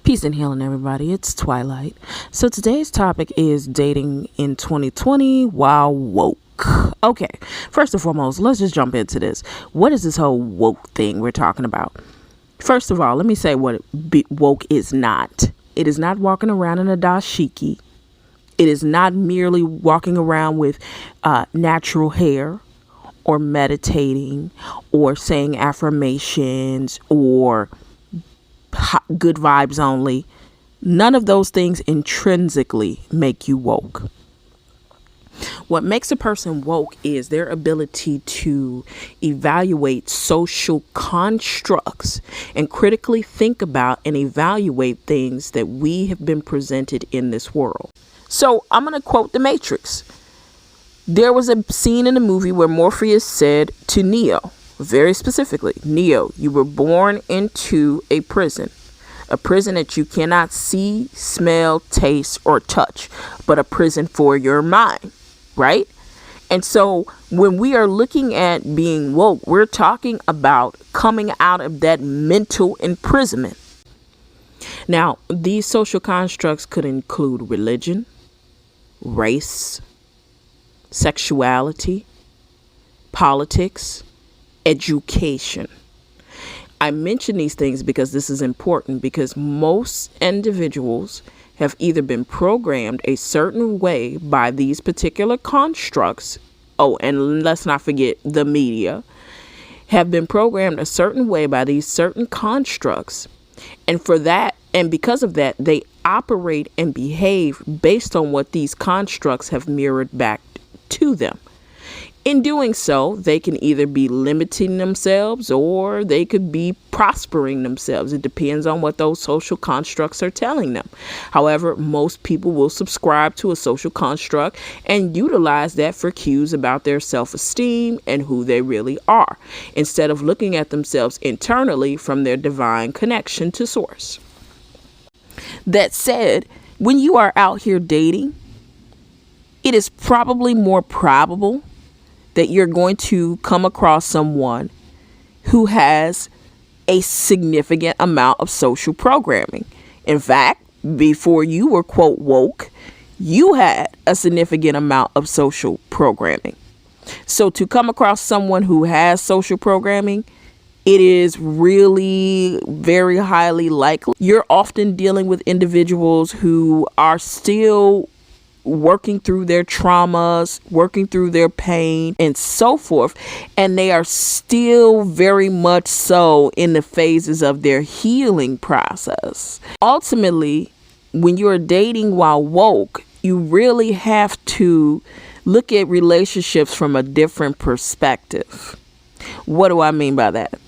Peace and healing, everybody. It's Twilight. So today's topic is dating in 2020 while woke. Okay, first and foremost, let's just jump into this. What is this whole woke thing we're talking about? First of all, let me say what woke is not. It is not walking around in a dashiki. It is not merely walking around with natural hair or meditating or saying affirmations or good vibes only. None of those things intrinsically make you woke. What makes a person woke is their ability to evaluate social constructs and critically think about and evaluate things that we have been presented in this world. So I'm going to quote The Matrix. There was a scene in the movie where Morpheus said to Neo, very specifically, Neo, you were born into a prison that you cannot see, smell, taste, or touch, but a prison for your mind, right? And so when we are looking at being woke, we're talking about coming out of that mental imprisonment. Now, these social constructs could include religion, race, sexuality, politics, education. I mention these things because this is important, because most individuals have either been programmed a certain way by these particular constructs. Oh, and let's not forget the media have been programmed a certain way by these certain constructs. And for that, and because of that, they operate and behave based on what these constructs have mirrored back to them. In doing so, they can either be limiting themselves or they could be prospering themselves. It depends on what those social constructs are telling them. However, most people will subscribe to a social construct and utilize that for cues about their self-esteem and who they really are, instead of looking at themselves internally from their divine connection to source. That said, when you are out here dating, it is probably more probable that you're going to come across someone who has a significant amount of social programming. In fact, before you were, quote, woke, you had a significant amount of social programming. So to come across someone who has social programming, it is really very highly likely you're often dealing with individuals who are still working through their traumas, working through their pain, and so forth. And they are still very much so in the phases of their healing process. Ultimately, when you're dating while woke, you really have to look at relationships from a different perspective. What do I mean by that?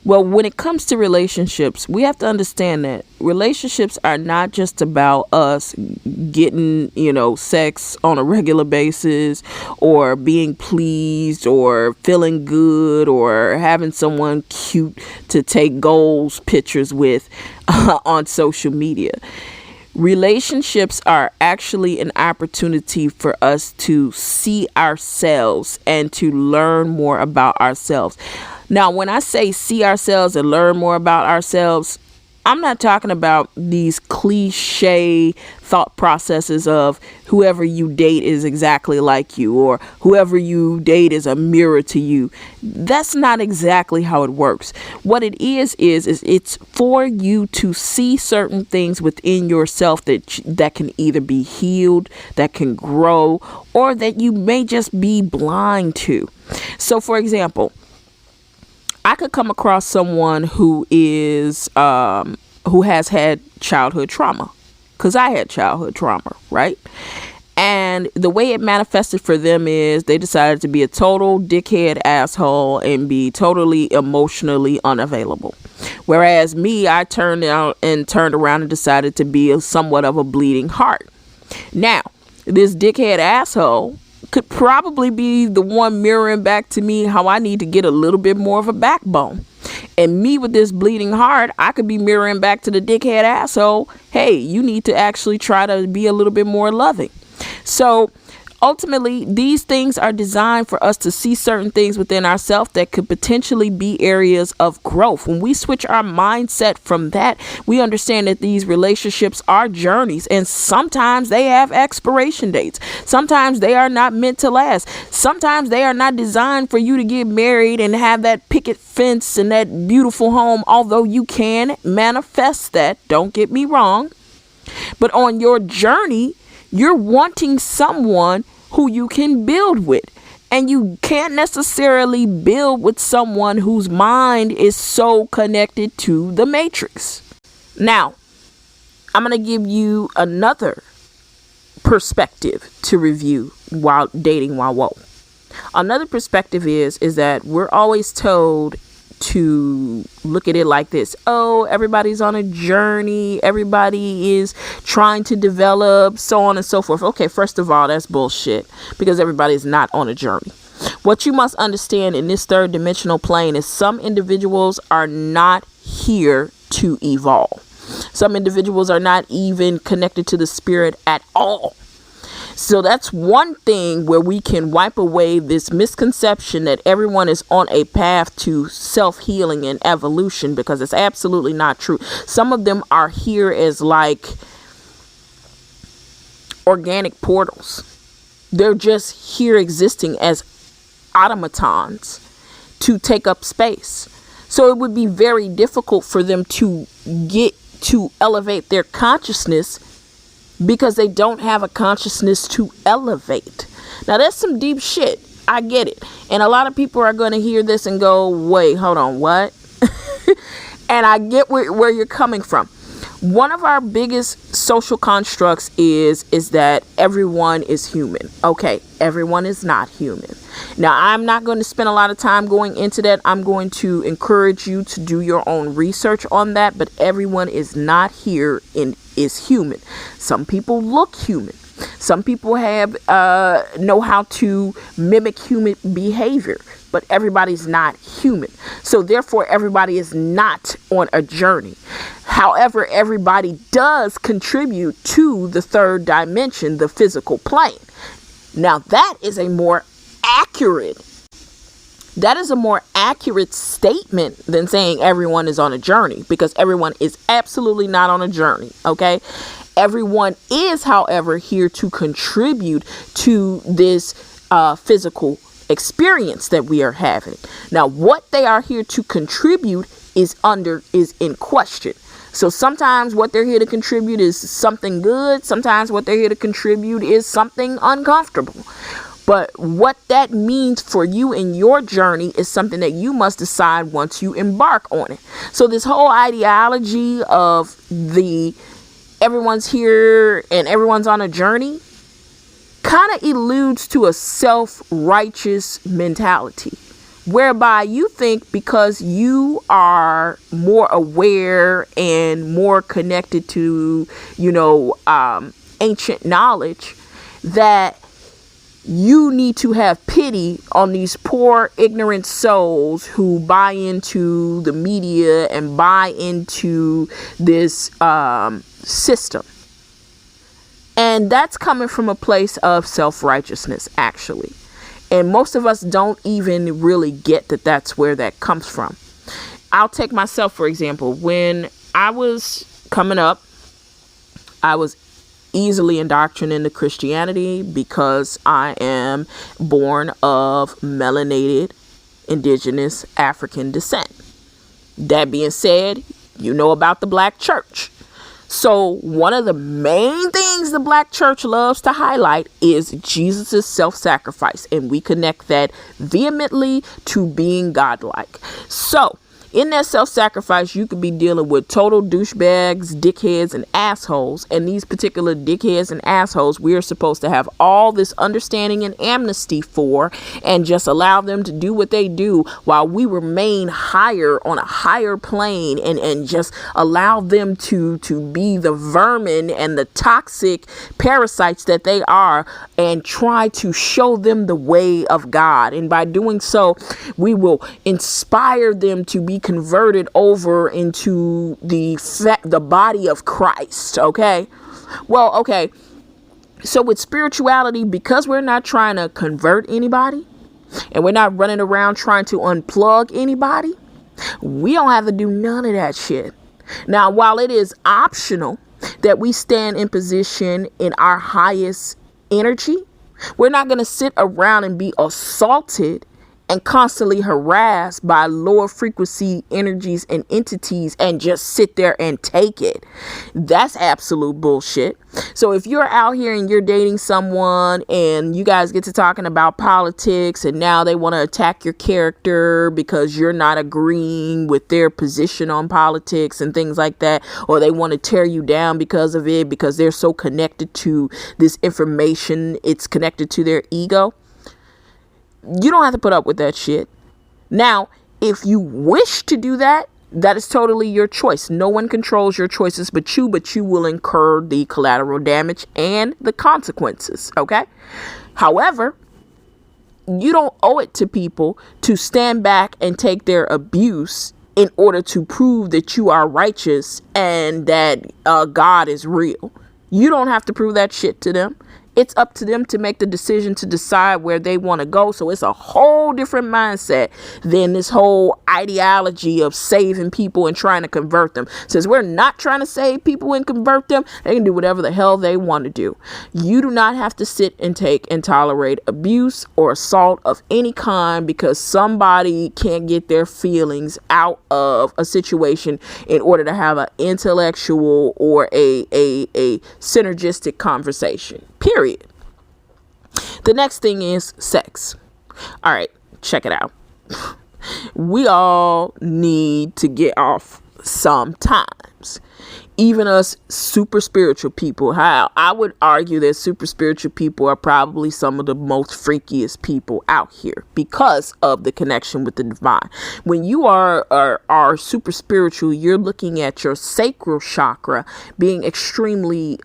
Well, when it comes to relationships, we have to understand that relationships are not just about us getting, sex on a regular basis or being pleased or feeling good or having someone cute to take goals pictures with on social media. Relationships are actually an opportunity for us to see ourselves and to learn more about ourselves. Now, when I say see ourselves and learn more about ourselves, I'm not talking about these cliche thought processes of whoever you date is exactly like you or whoever you date is a mirror to you. That's not exactly how it works. What it is it's for you to see certain things within yourself that can either be healed, that can grow, or that you may just be blind to. So, for example, I could come across someone who is who has had childhood trauma, because I had childhood trauma, right? And the way it manifested for them is they decided to be a total dickhead asshole and be totally emotionally unavailable. Whereas me, I turned around and decided to be somewhat of a bleeding heart. Now, this dickhead asshole could probably be the one mirroring back to me how I need to get a little bit more of a backbone. And me with this bleeding heart, I could be mirroring back to the dickhead asshole. Hey, you need to actually try to be a little bit more loving. So Ultimately, these things are designed for us to see certain things within ourselves that could potentially be areas of growth. When we switch our mindset from that, we understand that these relationships are journeys, and sometimes they have expiration dates. Sometimes they are not meant to last. Sometimes they are not designed for you to get married and have that picket fence and that beautiful home, although you can manifest that. Don't get me wrong. But on your journey, you're wanting someone who you can build with. And you can't necessarily build with someone whose mind is so connected to the matrix. Now, I'm going to give you another perspective to review while dating while woke. Another perspective is that we're always told to look at it like this. Oh, everybody's on a journey. Everybody is trying to develop, so on and so forth. Okay, first of all, that's bullshit, because everybody's not on a journey. What you must understand in this third dimensional plane is some individuals are not here to evolve. Some individuals are not even connected to the spirit at all. So that's one thing where we can wipe away this misconception that everyone is on a path to self-healing and evolution, because it's absolutely not true. Some of them are here as like organic portals. They're just here existing as automatons to take up space. So it would be very difficult for them to get to elevate their consciousness, because they don't have a consciousness to elevate. Now, that's some deep shit. I get it. And a lot of people are going to hear this and go, wait, hold on, what? And I get where you're coming from. One of our biggest social constructs is that everyone is human. Okay, everyone is not human. Now, I'm not going to spend a lot of time going into that. I'm going to encourage you to do your own research on that. But everyone is not here and is human. Some people look human. Some people have know how to mimic human behavior, but everybody's not human. So therefore, everybody is not on a journey. However, everybody does contribute to the third dimension, the physical plane. Now, that is a more accurate statement than saying everyone is on a journey, because everyone is absolutely not on a journey. Okay. Everyone is, however, here to contribute to this physical experience that we are having. Now, what they are here to contribute is in question. So sometimes what they're here to contribute is something good. Sometimes what they're here to contribute is something uncomfortable. But what that means for you in your journey is something that you must decide once you embark on it. So this whole ideology of everyone's here and everyone's on a journey kind of alludes to a self-righteous mentality, whereby you think because you are more aware and more connected to, ancient knowledge, that you need to have pity on these poor, ignorant souls who buy into the media and buy into this system. And that's coming from a place of self-righteousness, actually. And most of us don't even really get that that's where that comes from. I'll take myself, for example. When I was coming up, I was easily indoctrinated into Christianity because I am born of melanated, indigenous, African descent. That being said, you know about the Black church. So one of the main things the Black church loves to highlight is Jesus' self-sacrifice. And we connect that vehemently to being godlike. So in that self-sacrifice, you could be dealing with total douchebags, dickheads, and assholes. And these particular dickheads and assholes, we are supposed to have all this understanding and amnesty for, and just allow them to do what they do while we remain higher on a higher plane, and just allow them to be the vermin and the toxic parasites that they are, and try to show them the way of God. And by doing so, we will inspire them to be converted over into the body of Christ. Okay. Well, okay. So with spirituality, because we're not trying to convert anybody and we're not running around trying to unplug anybody, we don't have to do none of that shit. Now, while it is optional that we stand in position in our highest energy, we're not going to sit around and be assaulted and constantly harassed by lower frequency energies and entities and just sit there and take it. That's absolute bullshit. So if you're out here and you're dating someone and you guys get to talking about politics and now they want to attack your character because you're not agreeing with their position on politics and things like that, or they want to tear you down because of it, because they're so connected to this information, it's connected to their ego. You don't have to put up with that shit. Now, if you wish to do that, that is totally your choice. No one controls your choices but you will incur the collateral damage and the consequences, okay? However, you don't owe it to people to stand back and take their abuse in order to prove that you are righteous and that God is real. You don't have to prove that shit to them. It's up to them to make the decision to decide where they want to go. So it's a whole different mindset than this whole ideology of saving people and trying to convert them. Since we're not trying to save people and convert them, they can do whatever the hell they want to do. You do not have to sit and take and tolerate abuse or assault of any kind because somebody can't get their feelings out of a situation in order to have an intellectual or a synergistic conversation. Period. The next thing is sex. All right, check it out. We all need to get off sometimes. Even us super spiritual people. How I would argue that super spiritual people are probably some of the most freakiest people out here because of the connection with the divine. When you are super spiritual, you're looking at your sacral chakra being extremely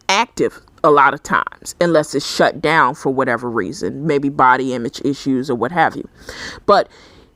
active a lot of times, unless it's shut down for whatever reason, maybe body image issues or what have you. But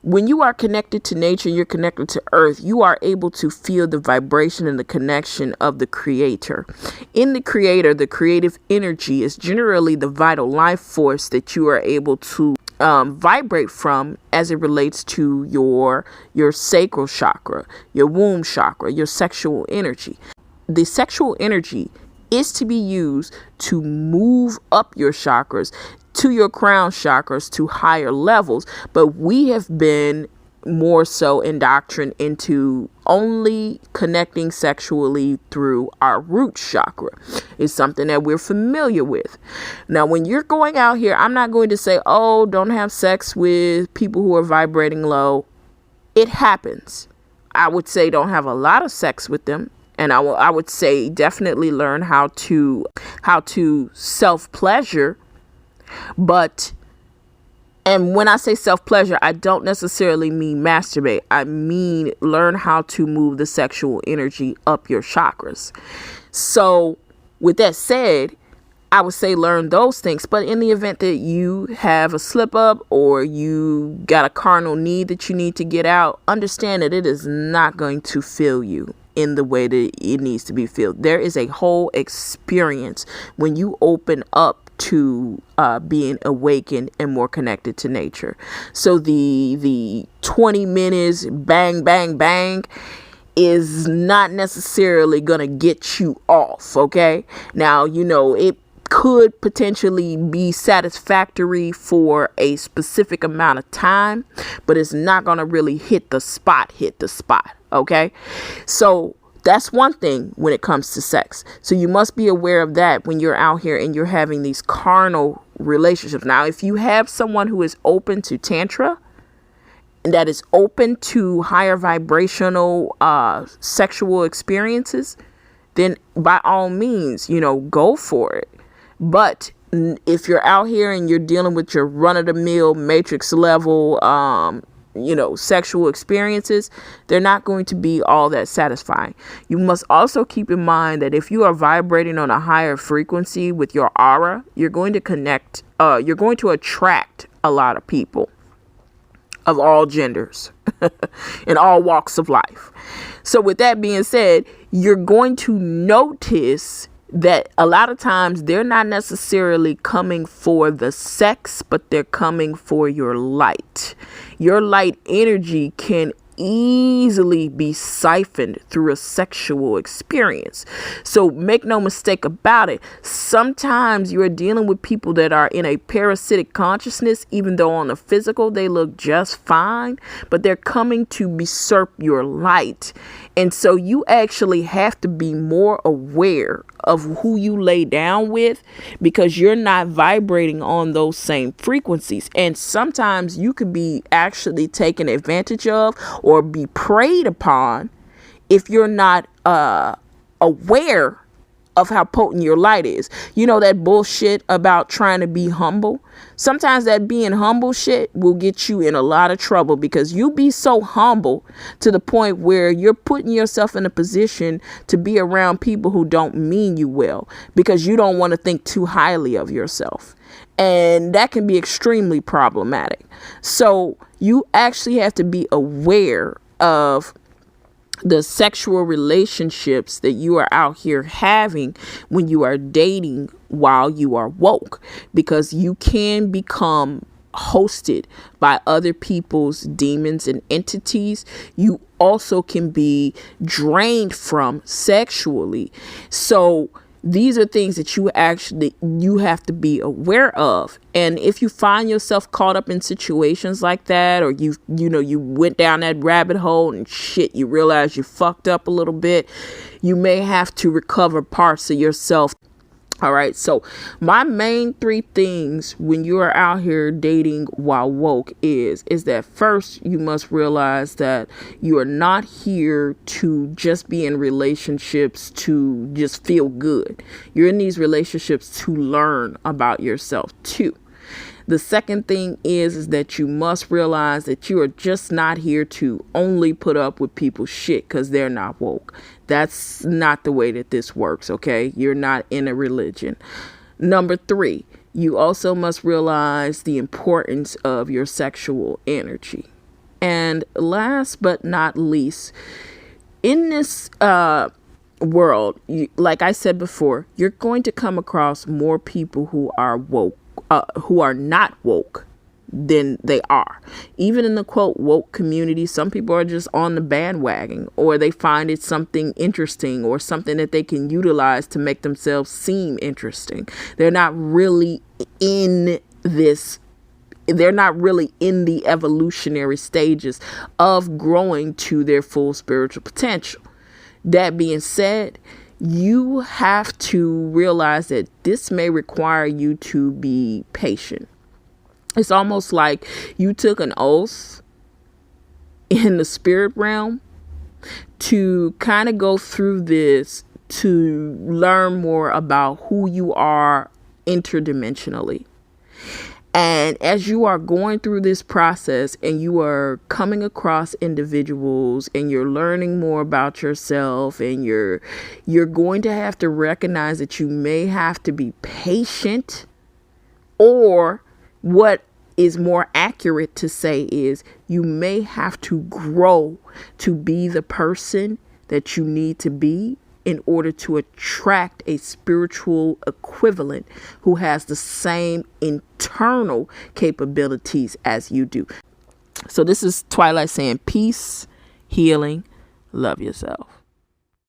when you are connected to nature, you're connected to earth, you are able to feel the vibration and the connection of the creator. In the creator, the creative energy is generally the vital life force that you are able to vibrate from as it relates to your sacral chakra, your womb chakra, your sexual energy. The sexual energy is to be used to move up your chakras to your crown chakras to higher levels. But we have been more so indoctrined into only connecting sexually through our root chakra. It's something that we're familiar with. Now, when you're going out here, I'm not going to say, oh, don't have sex with people who are vibrating low. It happens. I would say don't have a lot of sex with them. And I would say definitely learn how to self-pleasure. And when I say self-pleasure, I don't necessarily mean masturbate. I mean learn how to move the sexual energy up your chakras. So with that said, I would say learn those things. But in the event that you have a slip up or you got a carnal need that you need to get out, understand that it is not going to fill you in the way that it needs to be filled. There is a whole experience when you open up to being awakened and more connected to nature. So the 20 minutes bang, bang, bang is not necessarily going to get you off. Okay. Now, it could potentially be satisfactory for a specific amount of time, but it's not going to really hit the spot. Okay. So that's one thing when it comes to sex. So you must be aware of that when you're out here and you're having these carnal relationships. Now, if you have someone who is open to tantra and that is open to higher vibrational sexual experiences, then by all means, go for it. But if you're out here and you're dealing with your run-of-the-mill matrix level sexual experiences, they're not going to be all that satisfying. You must also keep in mind that if you are vibrating on a higher frequency with your aura, you're going to attract a lot of people of all genders in all walks of life. So with that being said, you're going to notice that a lot of times they're not necessarily coming for the sex, but they're coming for your light. Your light energy can easily be siphoned through a sexual experience. So make no mistake about it. Sometimes you're dealing with people that are in a parasitic consciousness, even though on the physical they look just fine, but they're coming to usurp your light. And so you actually have to be more aware of who you lay down with, because you're not vibrating on those same frequencies. And sometimes you could be actually taken advantage of or be preyed upon if you're not aware of how potent your light is. You know that bullshit about trying to be humble? Sometimes that being humble shit will get you in a lot of trouble, because you be so humble to the point where you're putting yourself in a position to be around people who don't mean you well, because you don't want to think too highly of yourself. And that can be extremely problematic. So you actually have to be aware of the sexual relationships that you are out here having when you are dating while you are woke, because you can become hosted by other people's demons and entities. You also can be drained from sexually. So these are things that you have to be aware of. And if you find yourself caught up in situations like that, or you went down that rabbit hole and shit, you realize you fucked up a little bit, you may have to recover parts of yourself. All right. So my main 3 things when you are out here dating while woke is that first, you must realize that you are not here to just be in relationships to just feel good. You're in these relationships to learn about yourself too. The second thing is that you must realize that you are just not here to only put up with people's shit because they're not woke. That's not the way that this works, okay? You're not in a religion. Number 3, you also must realize the importance of your sexual energy. And last but not least, in this world, like I said before, you're going to come across more people who are woke. Who are not woke than they are. Even in the quote woke community, some people are just on the bandwagon, or they find it something interesting or something that they can utilize to make themselves seem interesting. They're not really in this. They're not really in the evolutionary stages of growing to their full spiritual potential. That being said, you have to realize that this may require you to be patient. It's almost like you took an oath in the spirit realm to kind of go through this to learn more about who you are interdimensionally. And as you are going through this process and you are coming across individuals and you're learning more about yourself, and you're going to have to recognize that you may have to be patient, or what is more accurate to say is you may have to grow to be the person that you need to be in order to attract a spiritual equivalent who has the same internal capabilities as you do. So this is Twilight saying peace, healing, love yourself.